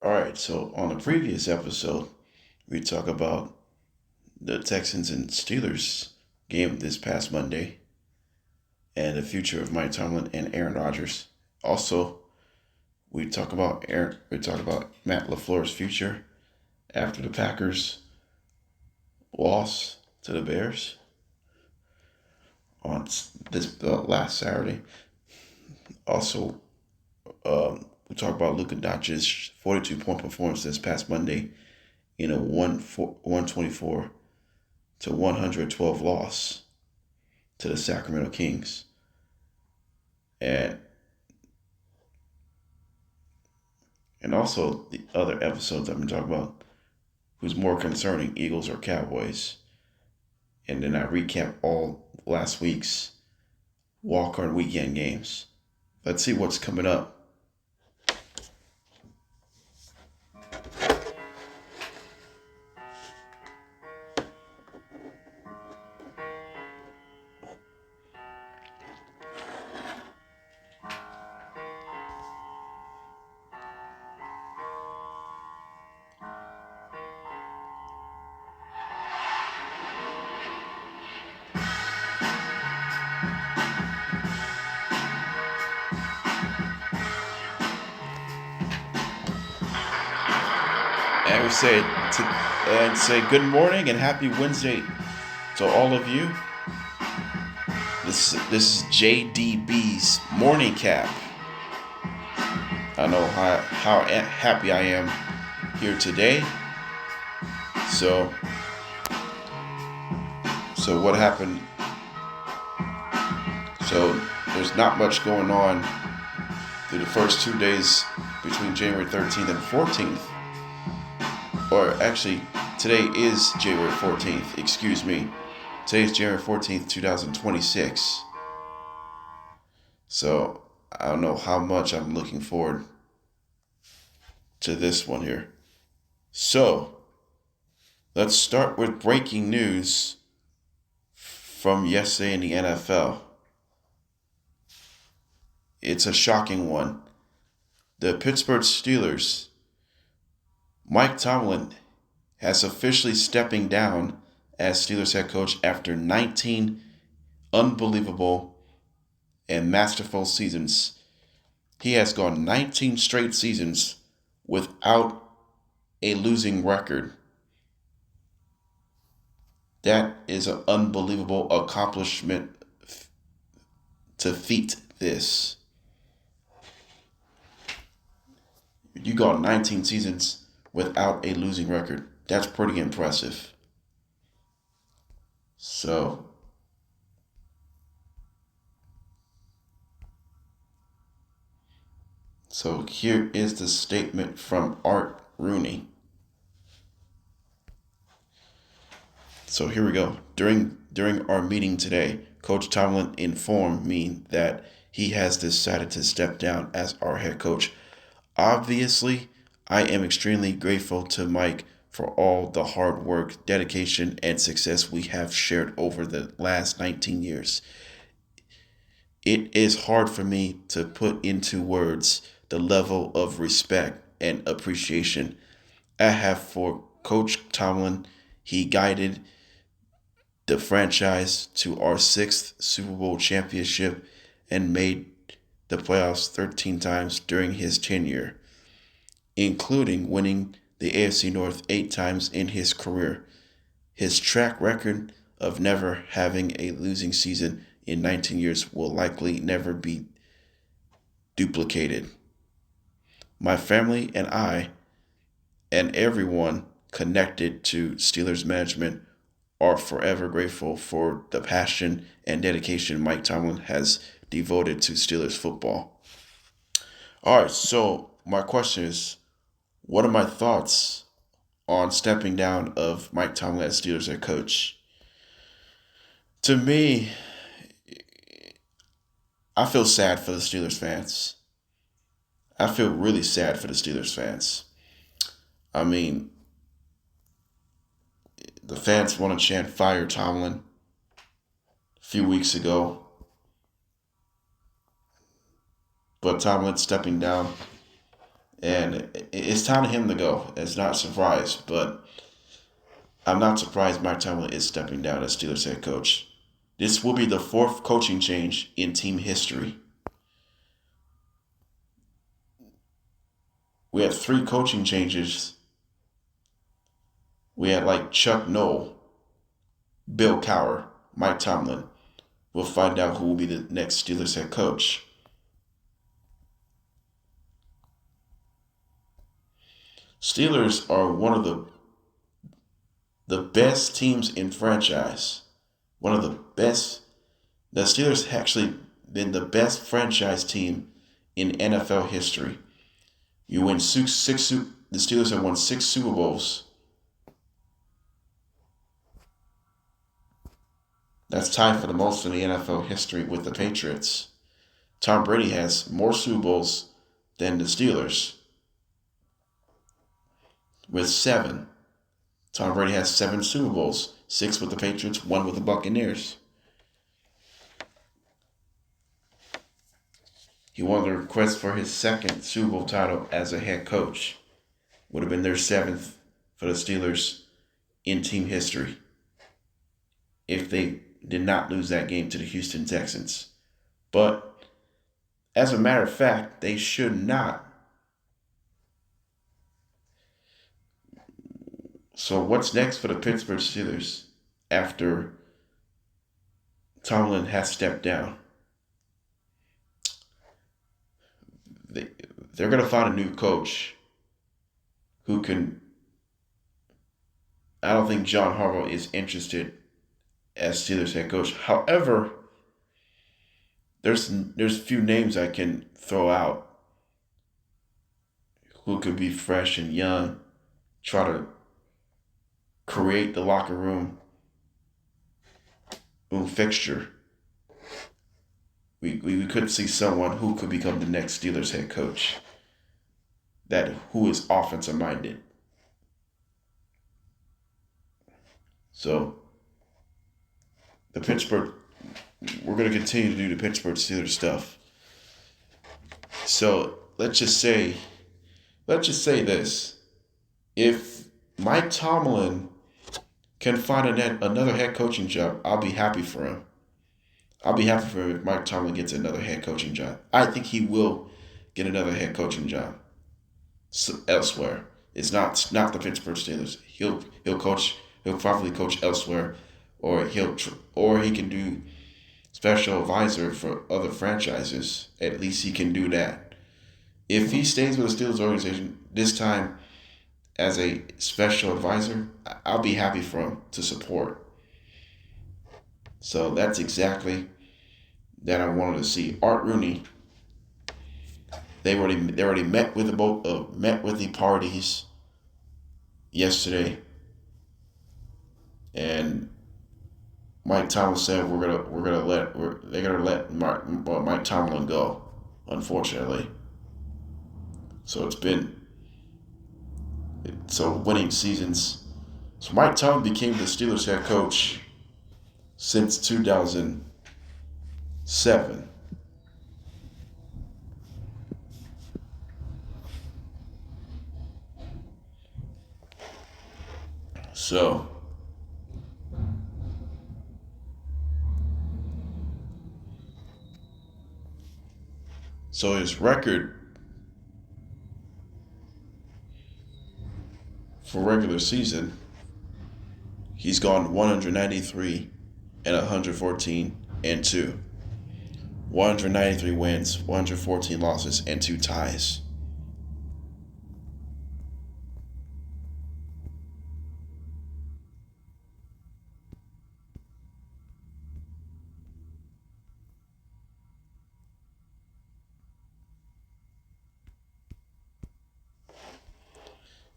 All right, so on the previous episode, we talk about the Texans and Steelers game this past Monday and the future of Mike Tomlin and Aaron Rodgers. Also, we talk about Matt LaFleur's future after the Packers loss to the Bears on this last Saturday. Also, we talk about Luka Doncic's 42-point performance this past Monday in a 124 to 112 loss to the Sacramento Kings. And also the other episodes I've been talking about, who's more concerning, Eagles or Cowboys. And then I recap all last week's wildcard weekend games. Let's see what's coming up. And we say good morning and happy Wednesday to all of you. This is JDB's morning cap. I know how happy I am here today. So what happened? So there's not much going on through the first 2 days between January 13th and 14th. Or actually, today is January 14th. Excuse me. Today is January 14th, 2026. So I don't know how much I'm looking forward to this one here. So let's start with breaking news from yesterday in the NFL. It's a shocking one. The Pittsburgh Steelers, Mike Tomlin has officially stepping down as Steelers head coach after 19 unbelievable and masterful seasons. He has gone 19 straight seasons without a losing record. That is an unbelievable accomplishment to feat this. You got 19 seasons without a losing record. That's pretty impressive. So here is the statement from Art Rooney. So here we go. During our meeting today, Coach Tomlin informed me that he has decided to step down as our head coach. Obviously, I am extremely grateful to Mike for all the hard work, dedication, and success we have shared over the last 19 years. It is hard for me to put into words the level of respect and appreciation I have for Coach Tomlin. He guided the franchise to our 6th Super Bowl championship and made the playoffs 13 times during his tenure, including winning the AFC North 8 times in his career. His track record of never having a losing season in 19 years will likely never be duplicated. My family and I, and everyone connected to Steelers management, are forever grateful for the passion and dedication Mike Tomlin has devoted to Steelers football. All right, so my question is, what are my thoughts on stepping down of Mike Tomlin as Steelers head coach? To me, I feel sad for the Steelers fans. I feel really sad for the Steelers fans. I mean, the fans want to chant "Fire Tomlin" a few weeks ago, but Tomlin stepping down And it's time for him to go. It's not a surprise, but I'm not surprised Mike Tomlin is stepping down as Steelers head coach. This will be the fourth coaching change in team history. We had three coaching changes. We had like Chuck Noll, Bill Cowher, Mike Tomlin. We'll find out who will be the next Steelers head coach. Steelers are one of the best teams in franchise. One of the best. The Steelers actually been the best franchise team in NFL history. You win the Steelers have won 6 Super Bowls. That's tied for the most in the NFL history with the Patriots. Tom Brady has more Super Bowls than the Steelers with 7. Tom Brady has 7 Super Bowls, 6 with the Patriots, 1 with the Buccaneers. He won the request for his second Super Bowl title as a head coach. Would have been their 7th for the Steelers in team history if they did not lose that game to the Houston Texans. But as a matter of fact, they should not. So what's next for the Pittsburgh Steelers after Tomlin has stepped down? They're going to find a new coach who can. I don't think John Harbaugh is interested as Steelers head coach. However, there's a few names I can throw out who could be fresh and young, try to create the locker room fixture. We could see someone who could become the next Steelers head coach. Who is offensive minded. So we're going to continue to do the Pittsburgh Steelers stuff. So let's just say this: if Mike Tomlin can find another head coaching job, I'll be happy for him. I'll be happy for him if Mike Tomlin gets another head coaching job. I think he will get another head coaching job elsewhere. It's not the Pittsburgh Steelers. He'll coach. He'll probably coach elsewhere, or he can do special advisor for other franchises. At least he can do that. If he stays with the Steelers organization this time as a special advisor, I'll be happy for him to support. So that's exactly that I wanted to see. Art Rooney. They already met with the parties yesterday, and Mike Tomlin said they're gonna let Mike Tomlin go, unfortunately. So winning seasons. So Mike Tomlin became the Steelers head coach since 2007. So his record for regular season, he's gone 193 and 114 and 2. 193 wins, 114 losses, and 2 ties.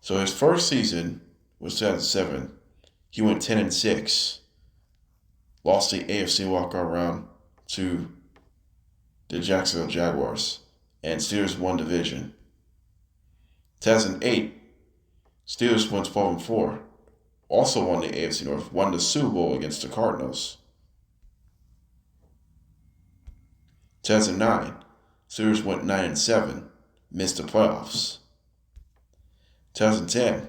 So his first season was 2007. He went 10-6. Lost the AFC walkout round to the Jacksonville Jaguars, and Steelers won division. 2008, Steelers went 12-4. Also won the AFC North. Won the Super Bowl against the Cardinals. 2009, Steelers went 9-7. Missed the playoffs. 2010,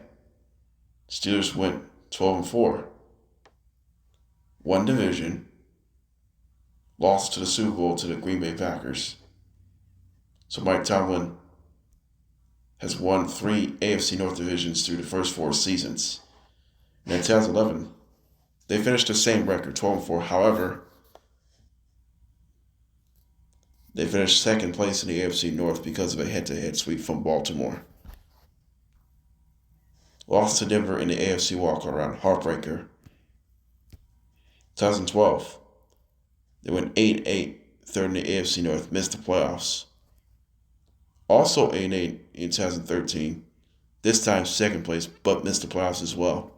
Steelers went 12-4, won division, lost to the Super Bowl to the Green Bay Packers. So Mike Tomlin has won 3 AFC North divisions through the first 4 seasons. And in 2011, they finished the same record, 12-4. However, they finished second place in the AFC North because of a head-to-head sweep from Baltimore. Lost to Denver in the AFC walk-around, heartbreaker. 2012, they went 8-8, third in the AFC North, missed the playoffs. Also 8-8 in 2013, this time second place, but missed the playoffs as well.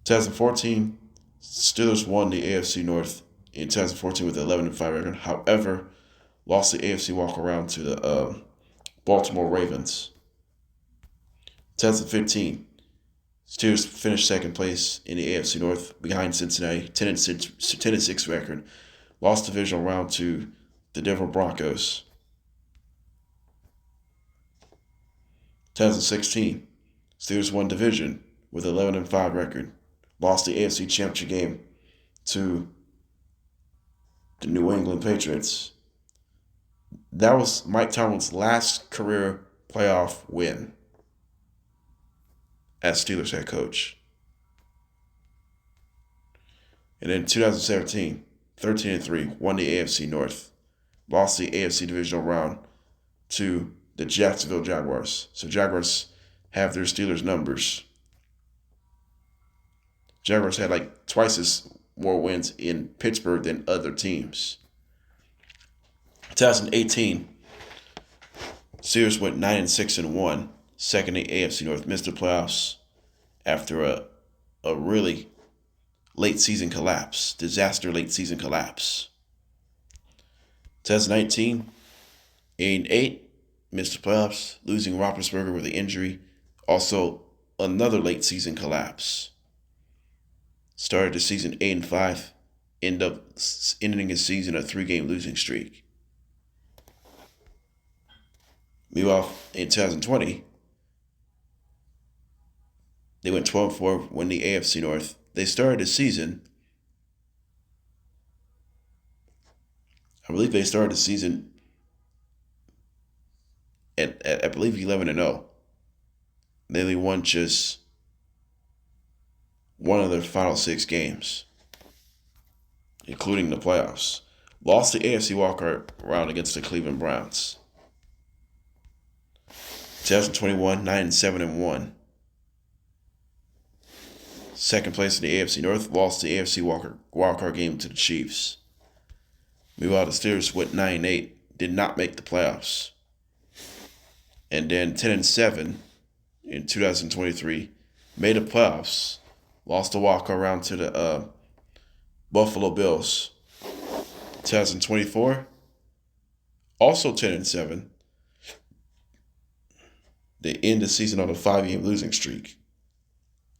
2014, Steelers won the AFC North in 2014 with an 11-5 record. However, lost the AFC walk-around to the Baltimore Ravens. 2015, Steelers finished second place in the AFC North behind Cincinnati, 10-6 record. Lost divisional round to the Denver Broncos. 2016, Steelers won division with an 11-5 record. Lost the AFC Championship game to the New England Patriots. That was Mike Tomlin's last career playoff win as Steelers head coach. And in 2017, 13-3, won the AFC North. Lost the AFC divisional round to the Jacksonville Jaguars. So Jaguars have their Steelers numbers. Jaguars had like twice as more wins in Pittsburgh than other teams. 2018, Steelers went 9-6-1, second in AFC North, missed the playoffs after a really late season collapse, disaster late season collapse. 2019, 8-8, missed the playoffs, losing Roethlisberger with an injury. Also, another late season collapse. Started the season 8-5, ended up ending his season a 3-game losing streak. Meanwhile, in 2020, they went 12-4, won the AFC North. They started the season, I believe they started the season at I believe 11-0. They only won just one of their final 6 games, including the playoffs. Lost the AFC walk-around against the Cleveland Browns. 2021, 9-7-1. Second place in the AFC North, lost the AFC wildcard game to the Chiefs. Meanwhile, the Steelers went 9-8, did not make the playoffs. And then 10-7 in 2023, made the playoffs, lost the wildcard round to the Buffalo Bills. 2024, also 10-7. They end the season on a 5-game losing streak,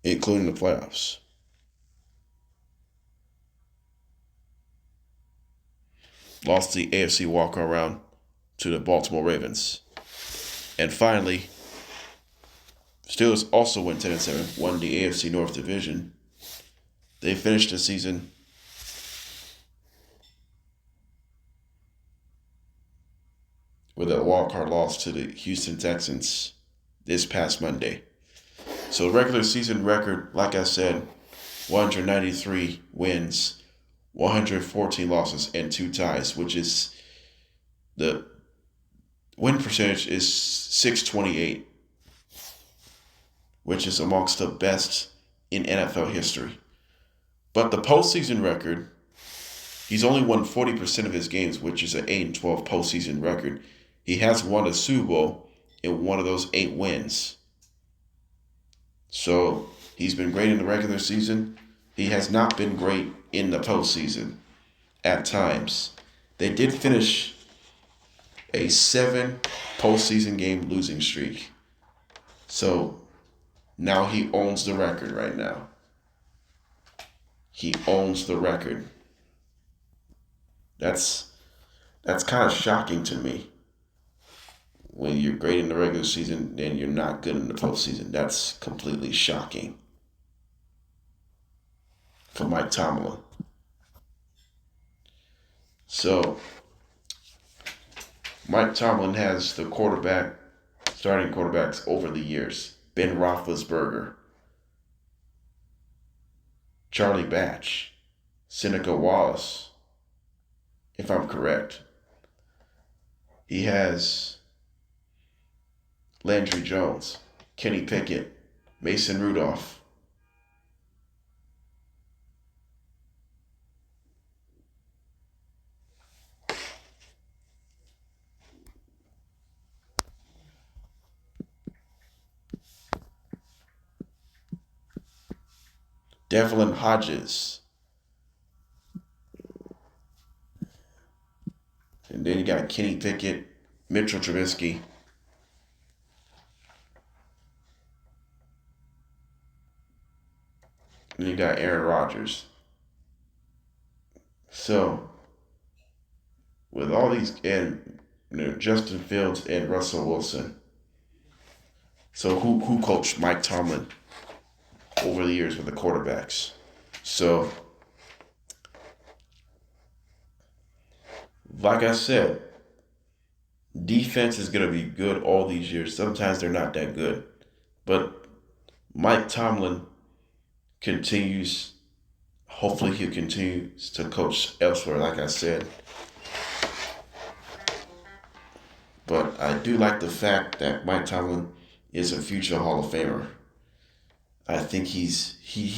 including the playoffs. Lost the AFC walk-on round to the Baltimore Ravens. And finally, Steelers also went 10-7, won the AFC North Division. They finished the season with a wild-card loss to the Houston Texans this past Monday. So regular season record, like I said, 193 wins, 114 losses, and 2 ties, which is the win percentage is .628, which is amongst the best in NFL history. But the postseason record, he's only won 40% of his games, which is an 8-12 postseason record. He has won a Super Bowl in one of those 8 wins. So he's been great in the regular season. He has not been great in the postseason at times. They did finish a 7 postseason game losing streak. So now he owns the record right now. He owns the record. That's kind of shocking to me. when you're great in the regular season, then you're not good in the postseason. That's completely shocking for Mike Tomlin. So Mike Tomlin has the starting quarterbacks over the years. Ben Roethlisberger, Charlie Batch, Seneca Wallace, if I'm correct. He has Landry Jones, Kenny Pickett, Mason Rudolph. Devlin Hodges. And then you got Kenny Pickett, Mitchell Trubisky. And you got Aaron Rodgers. So, with all these, and Justin Fields and Russell Wilson. So, who coached Mike Tomlin over the years with the quarterbacks? So, like I said, defense is going to be good all these years. Sometimes they're not that good. But Mike Tomlin hopefully he continues to coach elsewhere, like I said. But I do like the fact that Mike Tomlin is a future Hall of Famer. I think he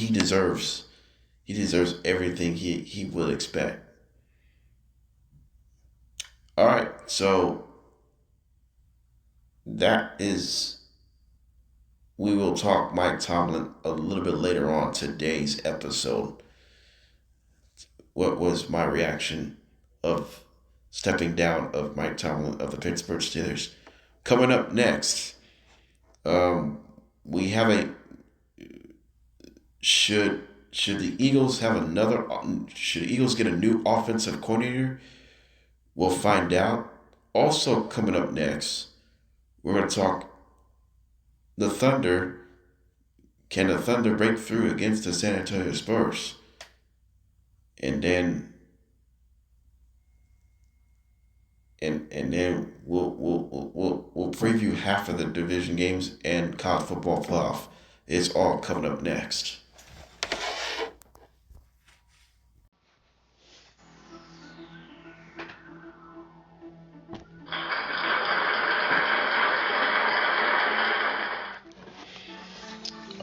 deserves everything he would expect. All right, so we will talk Mike Tomlin a little bit later on today's episode. What was my reaction of stepping down of Mike Tomlin of the Pittsburgh Steelers? Coming up next, we have a should the Eagles should the Eagles get a new offensive coordinator? We'll find out. Also coming up next, we're going to talk the Thunder. Can the Thunder break through against the San Antonio Spurs? And then we'll preview half of the division games and college football playoff. It's all coming up next.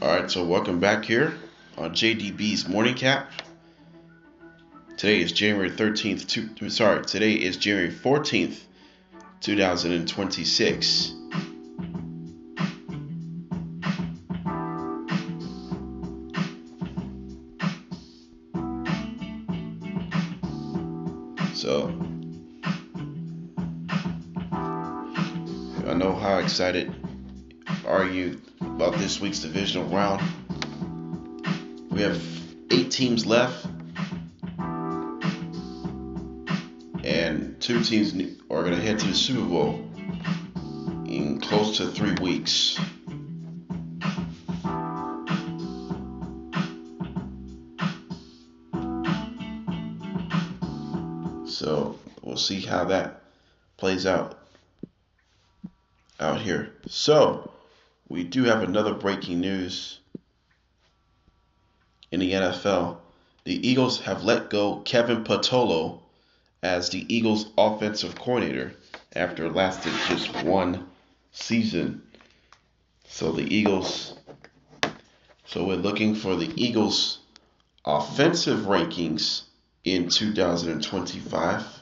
All right, so welcome back here on JDB's Morning Cap. Today is January 13th. Today is January 14th, 2026. So, I know how excited are you about this week's divisional round. We have 8 teams left, and 2 teams are going to head to the Super Bowl in close to 3 weeks. So we'll see how that plays out here. So we do have another breaking news in the NFL. The Eagles have let go Kevin Patullo as the Eagles offensive coordinator after it lasted just 1 season. So we're looking for the Eagles offensive rankings in 2025.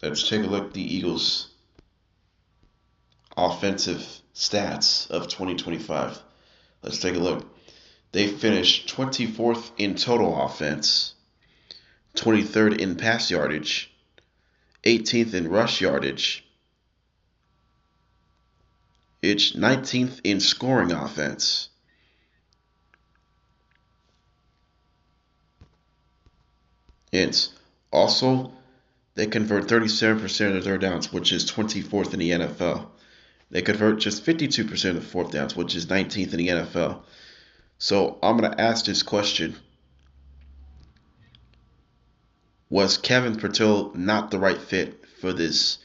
Let's take a look at the Eagles offensive stats of 2025. Let's take a look. They finished 24th in total offense, 23rd in pass yardage, 18th in rush yardage. It's 19th in scoring offense. It's also They convert 37% of third downs, which is 24th in the NFL. They convert just 52% of fourth downs, which is 19th in the NFL. So I'm going to ask this question. Was Kevin Patullo not the right fit for this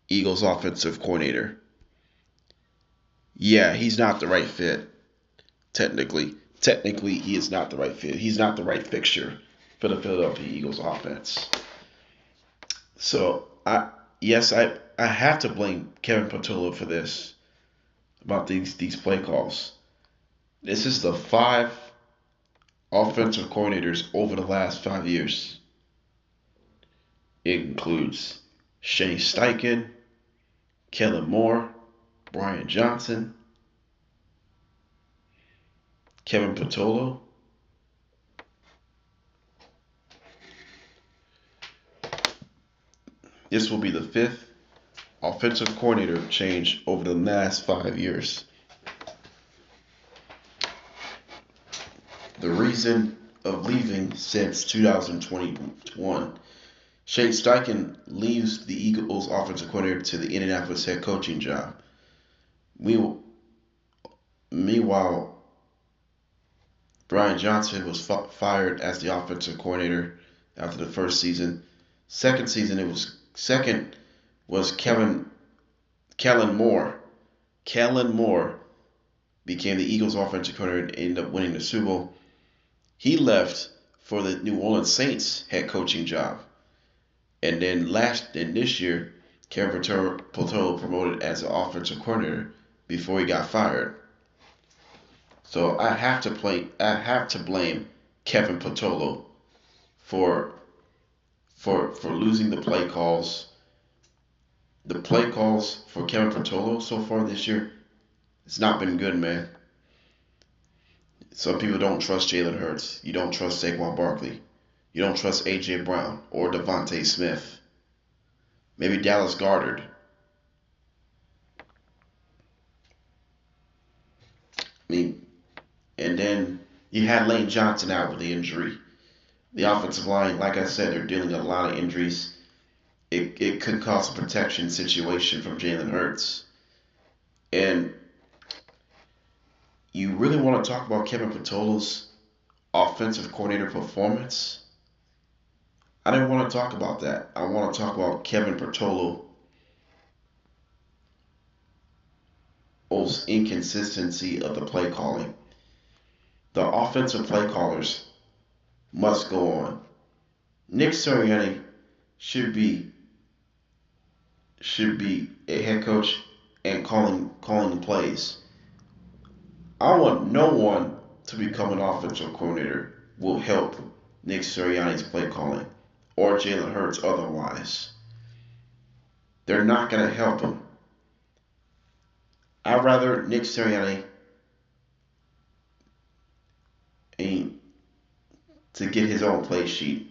Eagles offensive coordinator? Yeah, he's not the right fit. Technically, he is not the right fit. He's not the right fixture for the Philadelphia Eagles offense. So I have to blame Kevin Patullo for this, about these play calls. This is the 5 offensive coordinators over the last 5 years. It includes Shane Steichen, Kellen Moore, Brian Johnson, Kevin Patullo. This will be the 5th offensive coordinator change over the last 5 years. The reason of leaving since 2021. Shane Steichen leaves the Eagles offensive coordinator to the Indianapolis head coaching job. Meanwhile, Brian Johnson was fired as the offensive coordinator after the first season. Second was Kellen Moore. Kellen Moore became the Eagles offensive coordinator and ended up winning the Super Bowl. He left for the New Orleans Saints head coaching job. And then this year, Kevin Patullo promoted as an offensive coordinator before he got fired. So I have to blame Kevin Patullo for losing the play calls. The play calls for Kevin Patullo so far this year, it's not been good, man. Some people don't trust Jalen Hurts. You don't trust Saquon Barkley. You don't trust A.J. Brown or Devontae Smith. Maybe Dallas Goedert. And then you had Lane Johnson out with the injury. The offensive line, like I said, they're dealing with a lot of injuries. It could cause a protection situation from Jalen Hurts. And you really want to talk about Kevin Patullo's offensive coordinator performance? I didn't want to talk about that. I want to talk about Kevin Patullo's inconsistency of the play calling. The offensive play callers must go on. Nick Sirianni should be a head coach and calling the plays. I want no one to become an offensive coordinator will help Nick Sirianni's play calling or Jalen Hurts otherwise. They're not going to help him. I'd rather Nick Sirianni to get his own play sheet.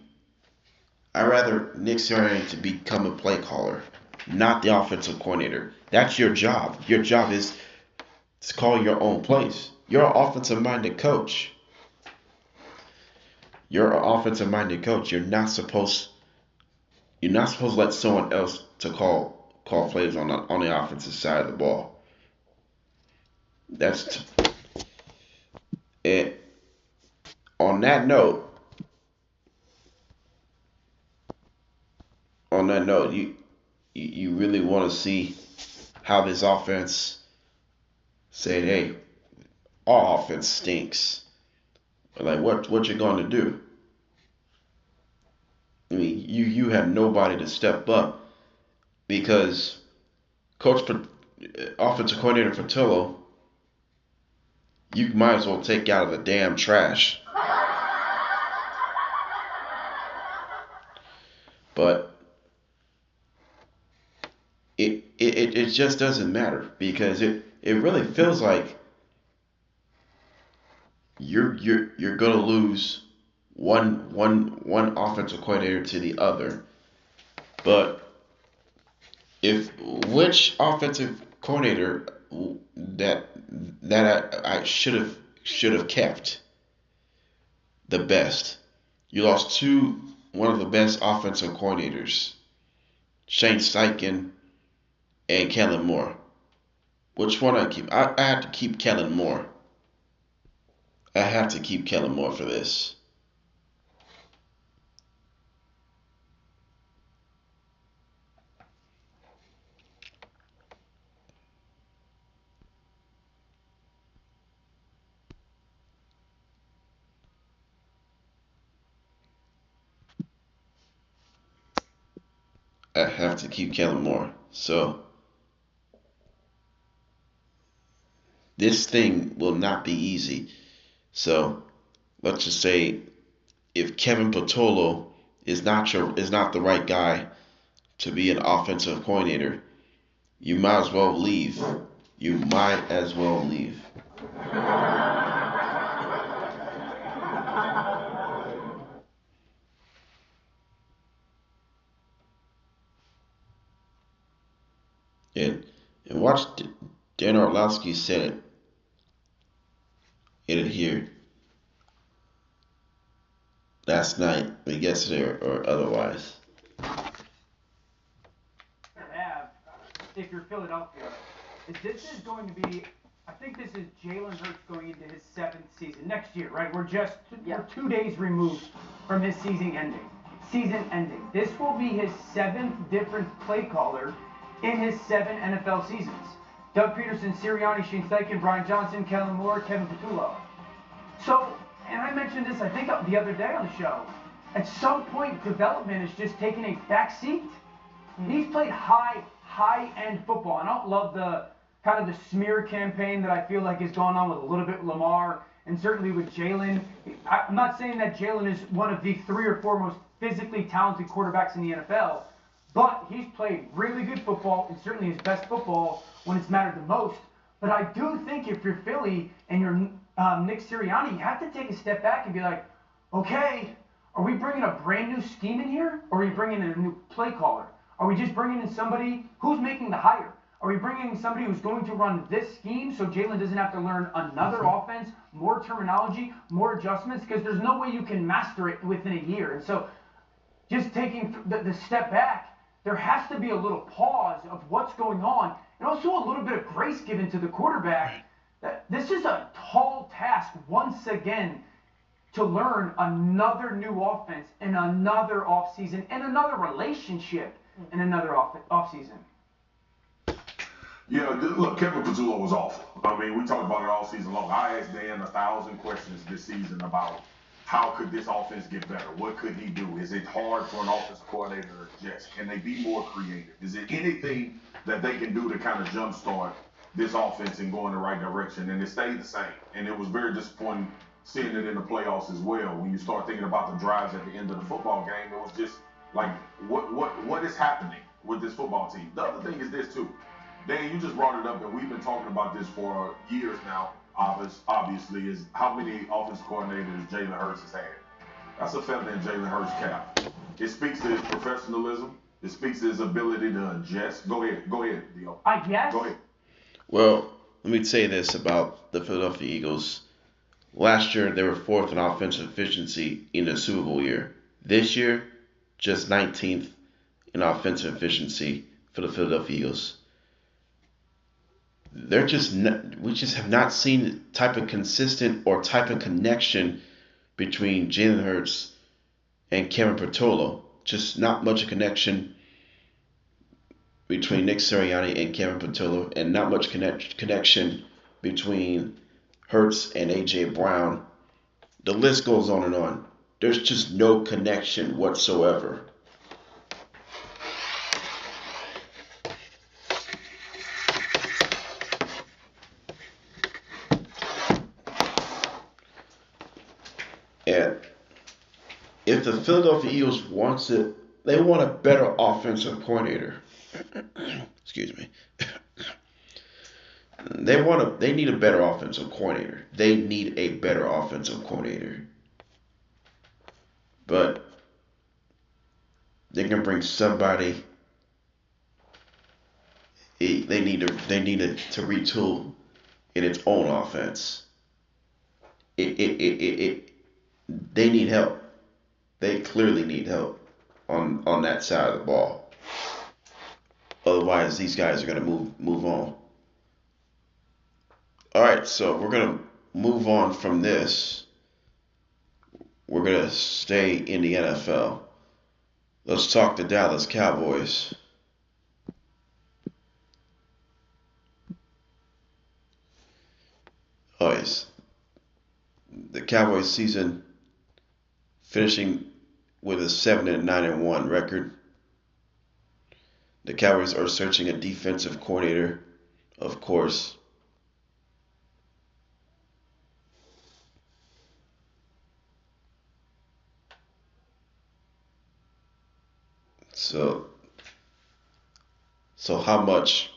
I'd rather Nick Sirianni to become a play caller, not the offensive coordinator. That's your job. Your job is to call your own plays. You're an offensive-minded coach. You're an offensive-minded coach. You're not supposed to let someone else to call plays on the offensive side of the ball. That's it. On that note, you really want to see how this offense said, hey, our offense stinks. Like, what you're going to do? I mean, you have nobody to step up because offensive coordinator Patullo, you might as well take out of the damn trash. But it just doesn't matter because it really feels like you're gonna lose one offensive coordinator to the other. But which offensive coordinator that I should have kept the best? You lost one of the best offensive coordinators Shane Steichen, and Kellen Moore. Which one I keep? I have to keep Kellen Moore. I have to keep Kellen Moore for this. I have to keep Kellen Moore. So this thing will not be easy. So let's just say if Kevin Patullo is not the right guy to be an offensive coordinator, you might as well leave. You might as well leave. And and watch Dan Orlovsky said it here last night, yesterday or otherwise. Have if you're Philadelphia, this is going to be. I think this is Jalen Hurts going into his 7th season next year, right? We're 2 days removed from his season ending. This will be his 7th different play caller in his 7 NFL seasons. Doug Peterson, Sirianni, Shane Steichen, Brian Johnson, Kellen Moore, Kevin Patullo. So, and I mentioned this, I think, the other day on the show. At some point, development is just taking a back seat. He's played high-end football. I don't love the kind of the smear campaign that I feel like is going on with a little bit with Lamar and certainly with Jalen. I'm not saying that Jalen is one of the 3 or 4 most physically talented quarterbacks in the NFL, but he's played really good football and certainly his best football when it's mattered the most. But I do think if you're Philly and you're Nick Sirianni, you have to take a step back and be like, okay, are we bringing a brand new scheme in here, or are we bringing in a new play caller? Are we just bringing in somebody who's making the hire? Are we bringing in somebody who's going to run this scheme so Jalen doesn't have to learn another offense, more terminology, more adjustments? Because there's no way you can master it within a year. And so just taking the step back, there has to be a little pause of what's going on and also a little bit of grace given to the quarterback. This is a tall task once again to learn another new offense in another offseason and another relationship in another offseason. Yeah, look, Kevin Patullo was awful. I mean, we talked about it all season long. I asked Dan 1,000 questions this season about how could this offense get better? What could he do? Is it hard for an offensive coordinator to adjust? Can they be more creative? Is there anything that they can do to kind of jumpstart this offense and go in the right direction? And it stayed the same. And it was very disappointing seeing it in the playoffs as well. When you start thinking about the drives at the end of the football game, it was just like, what is happening with this football team? The other thing is this, too. Dan, you just brought it up, and we've been talking about this for years now, obviously, is how many offensive coordinators Jalen Hurts has had. That's a feather in Jalen Hurts' cap. It speaks to his professionalism. It speaks to his ability to adjust. Go ahead, Dio. I guess. Go ahead. Well, let me say this about the Philadelphia Eagles. Last year, they were 4th in offensive efficiency in the Super Bowl year. This year, just 19th in offensive efficiency for the Philadelphia Eagles. We just have not seen the type of consistent or type of connection between Jalen Hurts and Kevin Patullo. Just not much connection between Nick Sirianni and Kevin Patullo, and not much connection between Hurts and A.J. Brown. The list goes on and on. There's just no connection whatsoever. And if the Philadelphia Eagles wants it, they want a better offensive coordinator. Excuse me. They need a better offensive coordinator. They need a better offensive coordinator. But they can bring somebody. They need to retool in its own offense. They need help. They clearly need help on that side of the ball. Otherwise, these guys are going to move on. All right, so we're going to move on from this. We're going to stay in the NFL. Let's talk the Dallas Cowboys. Oh, yes. The Cowboys season finishing with a 7-9-1 record. The Cowboys are searching a defensive coordinator, of course. So how much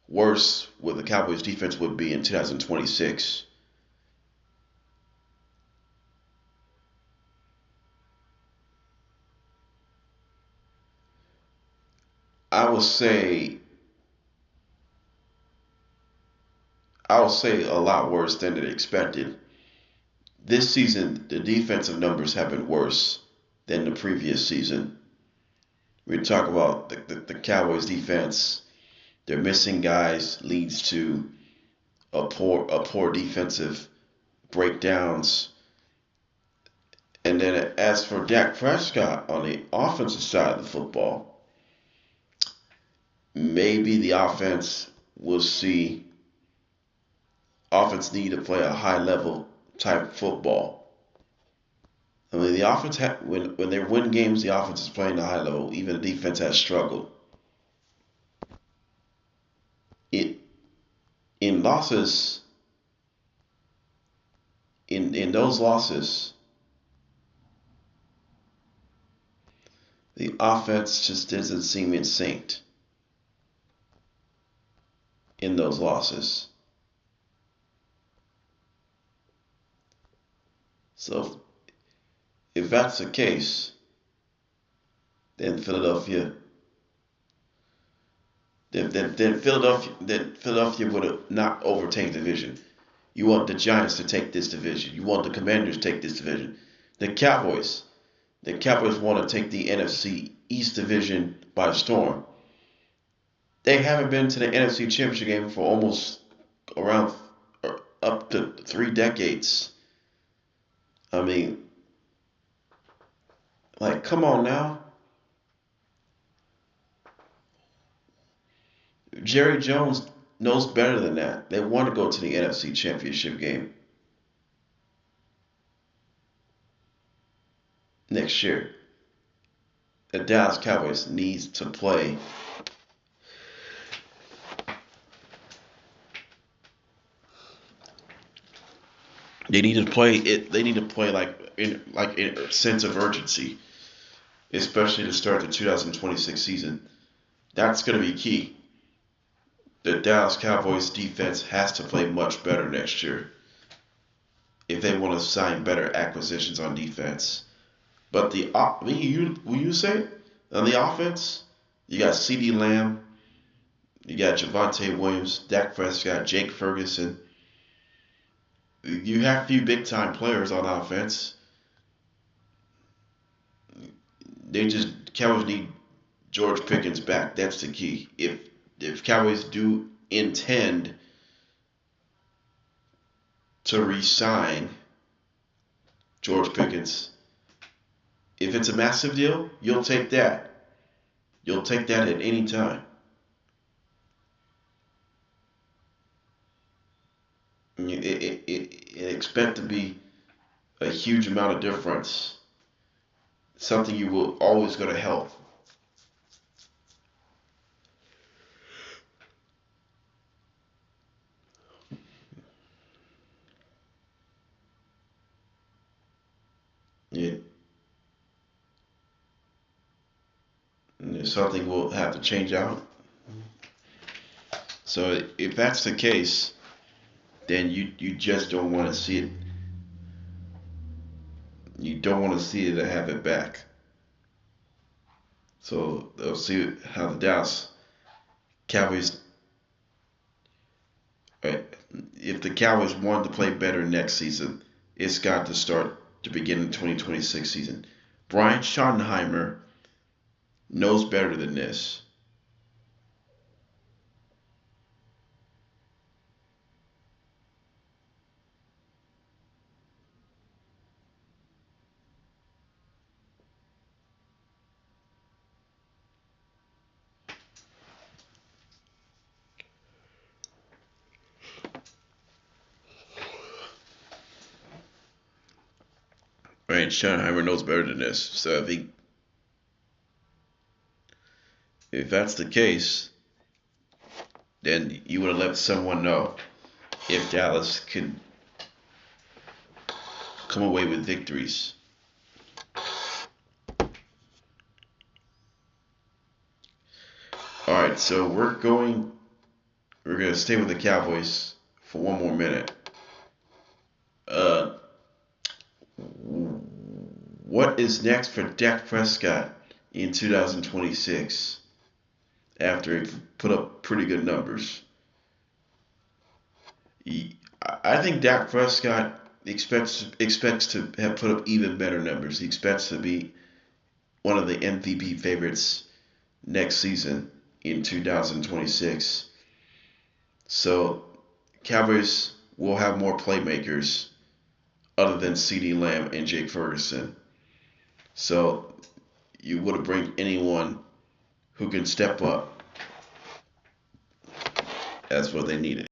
worse would the Cowboys defense would be in 2026? I will say a lot worse than expected. This season, the defensive numbers have been worse than the previous season. We talk about the Cowboys defense. They're missing guys, leads to a poor defensive breakdowns. And then as for Dak Prescott on the offensive side of the football, maybe the offense will see offense need to play a high level type football. I mean, the offense when they win games, the offense is playing a high level. Even the defense has struggled. In losses, in those losses, the offense just doesn't seem in sync in those losses. So if that's the case, then Philadelphia would have not overtaken the division. You want the Giants to take this division. You want the Commanders to take this division. The Cowboys want to take the NFC East division by storm. They haven't been to the NFC Championship game for almost around up to 3 decades. I mean, like, come on now. Jerry Jones knows better than that. They want to go to the NFC Championship game next year. The Dallas Cowboys needs to play. They need to play it. They need to play in a sense of urgency, especially to start the 2026 season. That's going to be key. The Dallas Cowboys defense has to play much better next year if they want to sign better acquisitions on defense. But will you say on the offense, you got CeeDee Lamb, you got Javonte Williams, Dak Prescott, Jake Ferguson. You have a few big time players on offense. Cowboys need George Pickens back. That's the key. If Cowboys do intend to re-sign George Pickens, if it's a massive deal, you'll take that. You'll take that at any time. It expect to be a huge amount of difference. Something you will always going to help. Yeah. Something will have to change out. So if that's the case, then you just don't want to see it. You don't want to see it to have it back. So they'll see how the Dallas Cowboys. If the Cowboys want to play better next season, it's got to start to begin the 2026 season. Brian Schottenheimer knows better than this. Right, Schottenheimer knows better than this. So if that's the case, then you would have let someone know if Dallas could come away with victories. All right, so we're gonna stay with the Cowboys for one more minute. Uh, what is next for Dak Prescott in 2026 after he put up pretty good numbers? I think Dak Prescott expects to have put up even better numbers. He expects to be one of the MVP favorites next season in 2026. So Cowboys will have more playmakers other than CeeDee Lamb and Jake Ferguson. So you would have bring anyone who can step up. That's what they needed.